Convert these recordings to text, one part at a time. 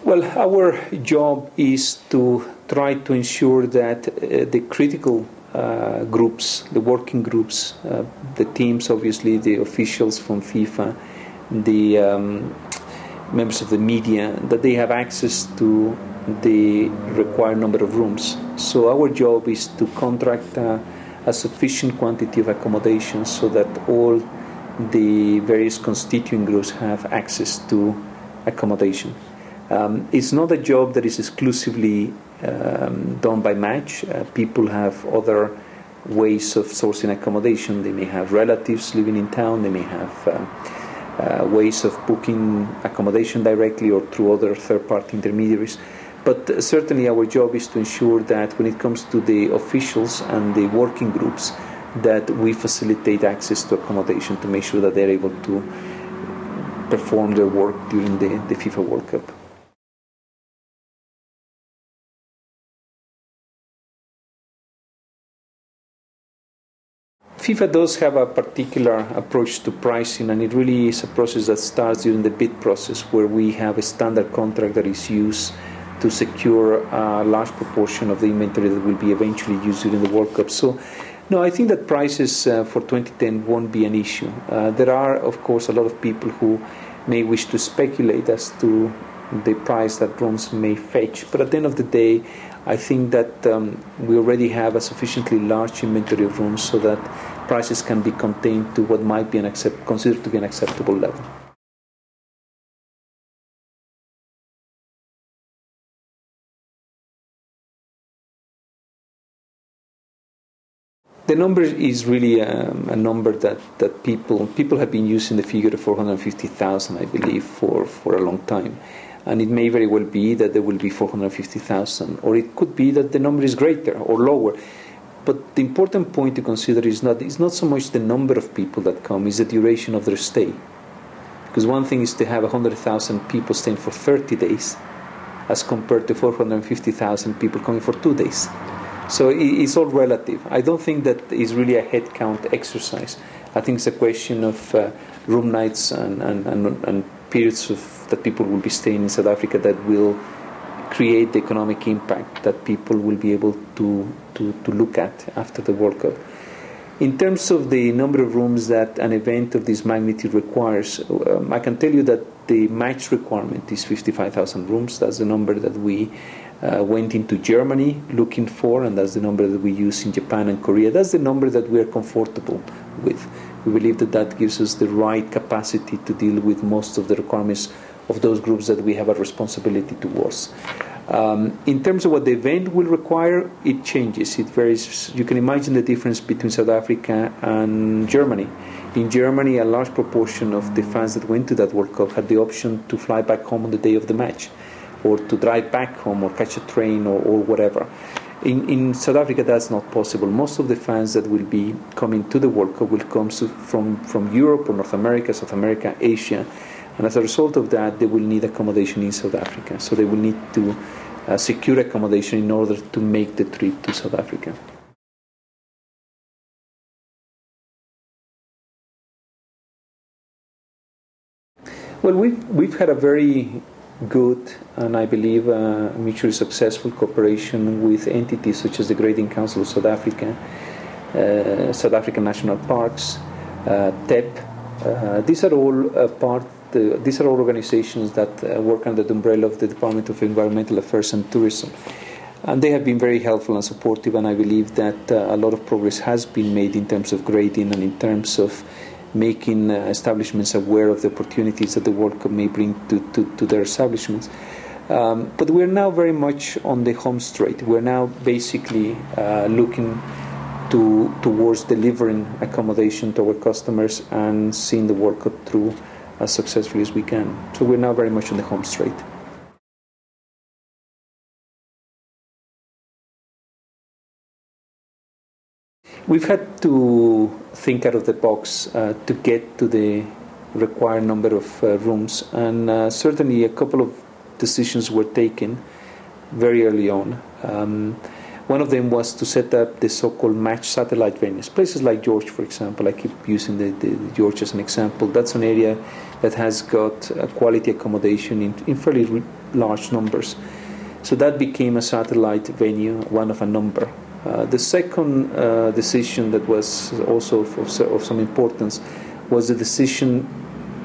Well, our job is to try to ensure that the critical groups, the working groups, the teams, obviously, the officials from FIFA, the members of the media, that they have access to the required number of rooms. So our job is to contract a sufficient quantity of accommodation so that all the various constituent groups have access to accommodation. It's not a job that is exclusively done by Match. People have other ways of sourcing accommodation. They may have relatives living in town. They may have ways of booking accommodation directly or through other third-party intermediaries. But certainly our job is to ensure that when it comes to the officials and the working groups, that we facilitate access to accommodation to make sure that they're able to perform their work during the FIFA World Cup. FIFA does have a particular approach to pricing, and it really is a process that starts during the bid process, where we have a standard contract that is used to secure a large proportion of the inventory that will be eventually used during the World Cup. So, no, I think that prices for 2010 won't be an issue. There are, of course, a lot of people who may wish to speculate as to the price that rooms may fetch, but at the end of the day, I think that we already have a sufficiently large inventory of rooms so that prices can be contained to what might be considered to be an acceptable level. The number is really a number that people have been using the figure of 450,000, I believe, for a long time. And it may very well be that there will be 450,000, or it could be that the number is greater or lower. But the important point to consider is not so much the number of people that come, it's the duration of their stay. Because one thing is to have 100,000 people staying for 30 days as compared to 450,000 people coming for 2 days. So it's all relative. I don't think that it's really a head count exercise. I think it's a question of room nights and periods that people will be staying in South Africa that will create the economic impact that people will be able to look at after the World Cup. In terms of the number of rooms that an event of this magnitude requires, I can tell you that the match requirement is 55,000 rooms. That's the number that we went into Germany looking for, and that's the number that we use in Japan and Korea. That's the number that we are comfortable with. We believe that that gives us the right capacity to deal with most of the requirements of those groups that we have a responsibility towards. In terms of what the event will require, it changes. It varies. You can imagine the difference between South Africa and Germany. In Germany, a large proportion of the fans that went to that World Cup had the option to fly back home on the day of the match, or to drive back home, or catch a train, or whatever. In South Africa, that's not possible. Most of the fans that will be coming to the World Cup will come from Europe or North America, South America, Asia, and as a result of that, they will need accommodation in South Africa. So they will need to secure accommodation in order to make the trip to South Africa. Well, we've had a very good and I believe mutually successful cooperation with entities such as the Grading Council of South Africa, South African National Parks, TEP. These are all organizations that work under the umbrella of the Department of Environmental Affairs and Tourism. And they have been very helpful and supportive, and I believe that a lot of progress has been made in terms of grading and in terms of making establishments aware of the opportunities that the World Cup may bring to their establishments. But we're now very much on the home straight. We're now basically looking towards delivering accommodation to our customers and seeing the World Cup through as successfully as we can. So we're now very much on the home straight. We've had to think out of the box to get to the required number of rooms, and certainly a couple of decisions were taken very early on. One of them was to set up the so-called match satellite venues. Places like George, for example, I keep using the George as an example. That's an area that has got quality accommodation in fairly large numbers. So that became a satellite venue, one of a number. The second decision that was also of some importance was the decision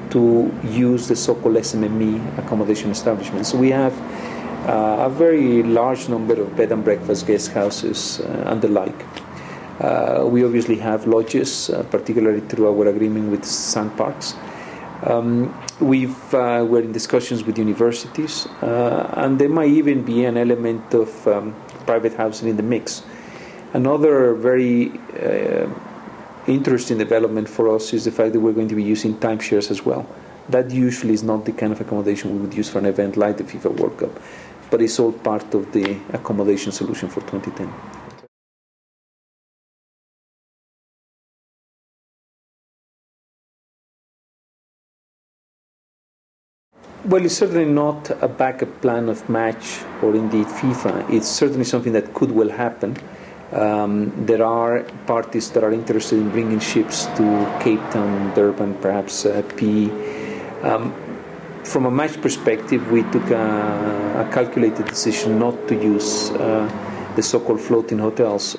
to use the so-called SMME accommodation establishments. So we have a very large number of bed and breakfast, guest houses, and the like. We obviously have lodges, particularly through our agreement with Sand Parks. We're in discussions with universities, and there might even be an element of private housing in the mix. Another very interesting development for us is the fact that we're going to be using timeshares as well. That usually is not the kind of accommodation we would use for an event like the FIFA World Cup, but it's all part of the accommodation solution for 2010. Well, it's certainly not a backup plan of match or indeed FIFA. It's certainly something that could well happen. There are parties that are interested in bringing ships to Cape Town, Durban, perhaps PE. From a match perspective, we took a calculated decision not to use the so-called floating hotels.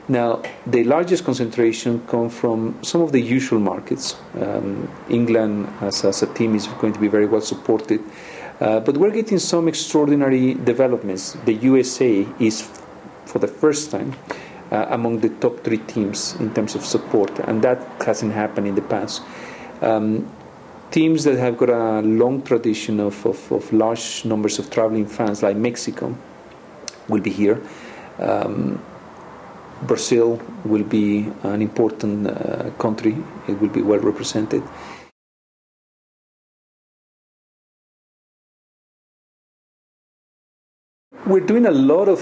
Now, the largest concentration comes from some of the usual markets. England, as a team, is going to be very well supported. But we're getting some extraordinary developments. The USA is, for the first time, among the top 3 teams in terms of support, and that hasn't happened in the past. Teams that have got a long tradition of large numbers of traveling fans, like Mexico, will be here. Brazil will be an important country. It will be well represented. We're doing a lot of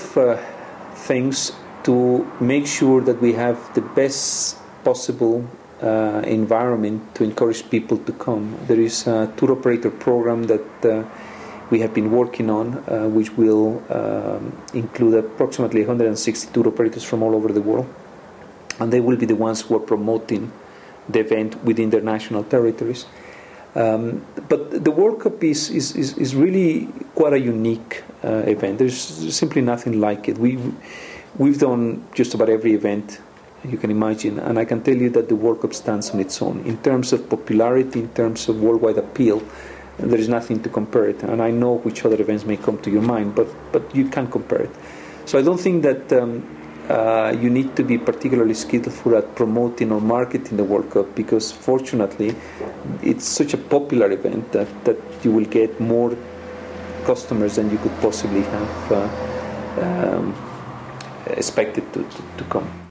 things to make sure that we have the best possible environment to encourage people to come. There is a tour operator program that we have been working on, which will include approximately 160 tour operators from all over the world. And they will be the ones who are promoting the event within their national territories. But the World Cup is really quite a unique event. There's simply nothing like it. We've done just about every event you can imagine, and I can tell you that the World Cup stands on its own. In terms of popularity, in terms of worldwide appeal, there is nothing to compare it. And I know which other events may come to your mind, but you can't compare it. So I don't think that you need to be particularly skillful at promoting or marketing the World Cup, because fortunately it's such a popular event that you will get more customers than you could possibly have expected to come.